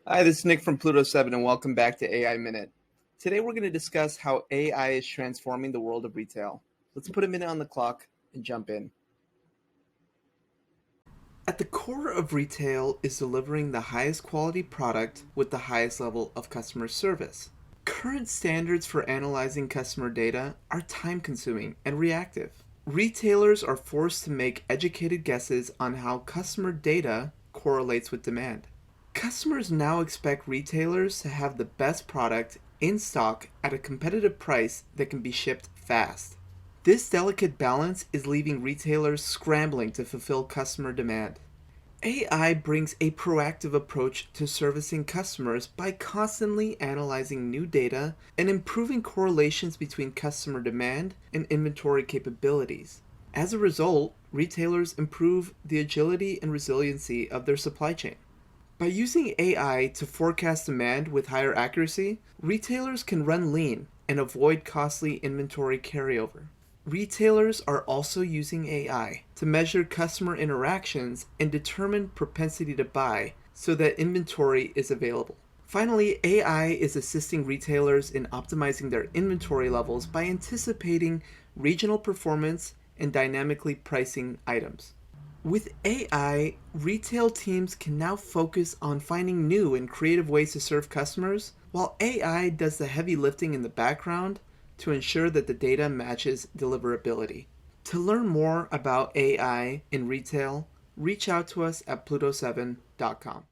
Hi, this is Nick from Pluto 7, and welcome back to AI Minute. Today, we're going to discuss how AI is transforming the world of retail. Let's put a minute on the clock and jump in. At the core of retail is delivering the highest quality product with the highest level of customer service. Current standards for analyzing customer data are time consuming and reactive. Retailers are forced to make educated guesses on how customer data correlates with demand. Customers now expect retailers to have the best product in stock at a competitive price that can be shipped fast. This delicate balance is leaving retailers scrambling to fulfill customer demand. AI brings a proactive approach to servicing customers by constantly analyzing new data and improving correlations between customer demand and inventory capabilities. As a result, retailers improve the agility and resiliency of their supply chain. By using AI to forecast demand with higher accuracy, retailers can run lean and avoid costly inventory carryover. Retailers are also using AI to measure customer interactions and determine propensity to buy so that inventory is available. Finally, AI is assisting retailers in optimizing their inventory levels by anticipating regional performance and dynamically pricing items. With AI, retail teams can now focus on finding new and creative ways to serve customers, while AI does the heavy lifting in the background to ensure that the data matches deliverability. To learn more about AI in retail, reach out to us at pluto7.com.